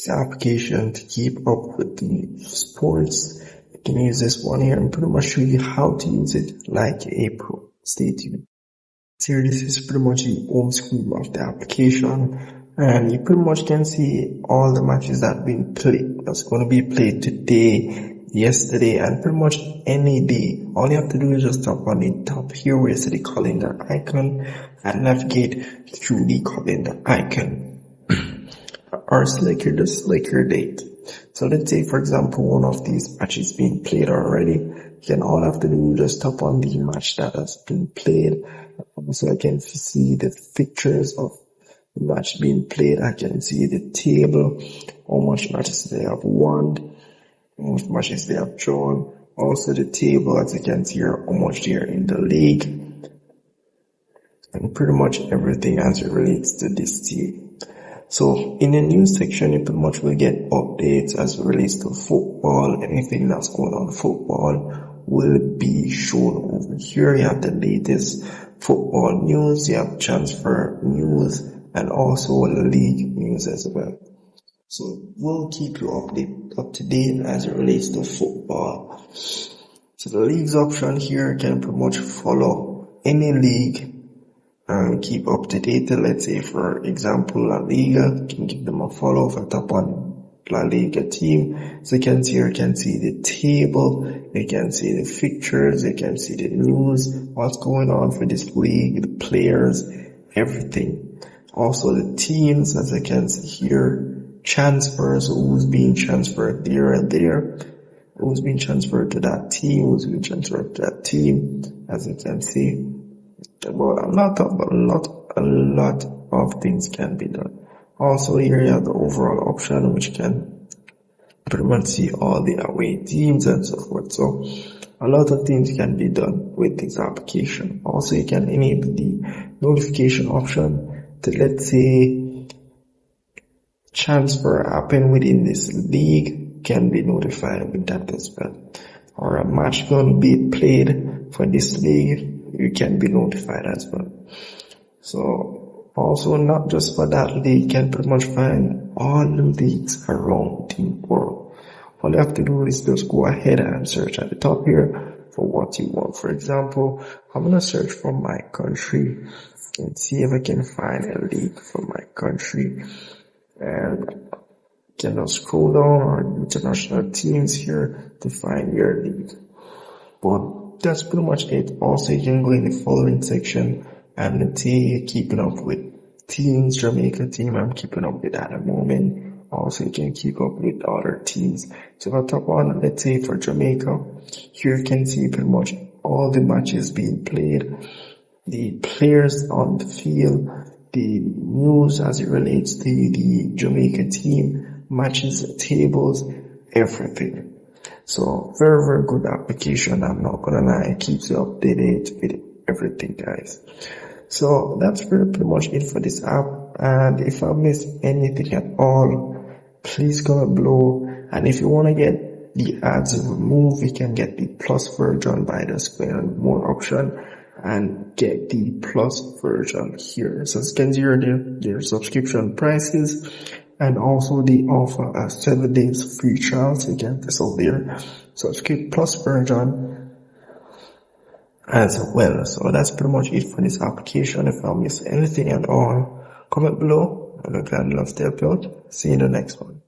this application to keep up with the sports. You can use this one here and pretty much show you how to use it like a pro. Stay tuned. Here, this is pretty much the home screen of the application, and you pretty much can see all the matches that have been played. That's going to be played today, yesterday, and pretty much any day. All you have to do is just tap on the top here where you see the calendar icon and navigate through the calendar icon. Or select your date. So let's say, for example, one of these matches being played already. Then all I have to do is just tap on the match that has been played. So I can see the pictures of the match being played. I can see the table, how much matches they have won, how much matches they have drawn. Also the table, as you can see here, how much they are in the league. And pretty much everything as it relates to this team. So in the news section, you pretty much will get updates as it relates to football. Anything that's going on in football will be shown over here. You have the latest football news, you have transfer news, and also league news as well. So we'll keep you up to date as it relates to football. So the leagues option here can pretty much follow any league and keep up to date. Let's say, for example, La Liga, can give them a follow. If I tap on La Liga team, so you can see here, you can see the table, you can see the fixtures, you can see the news, what's going on for this league, the players, everything. Also the teams, as I can see here, transfers, who's being transferred there and there, who's being transferred to that team, who's being transferred to that team, as you can see. Well, a lot of things can be done. Also here you have the overall option, which can pretty much see all the away teams and so forth. So a lot of things can be done with this application. Also you can enable the notification option to, let's say, transfer happen within this league, can be notified with that as well. Or a match going to be played for this league, you can be notified as well. So also not just for that league, you can pretty much find all the leagues around the world. All you have to do is just go ahead and search at the top here for what you want. For example, I'm going to search for my country and see if I can find a league for my country. And you can just scroll down on international teams here to find your league. But that's pretty much it. Also, you can go in the following section and let's say you're keeping up with teams, Jamaica team, I'm keeping up with at the moment. Also, you can keep up with other teams. So if I tap on, let's say for Jamaica, here you can see pretty much all the matches being played, the players on the field, the news as it relates to the Jamaica team, matches, tables, everything. So very, very good application. I'm not gonna lie, it keeps you updated with everything, guys. So that's pretty much it for this app. And if I missed anything at all, please comment below. And if you want to get the ads removed, you can get the plus version by the spend more option and get the plus version here. So you can see their subscription prices, and also they offer a 7 days free trial. So you can test out their subscription plus version as well. So that's pretty much it for this application. If I miss anything at all, comment below. I'd love to help you out. See you in the next one.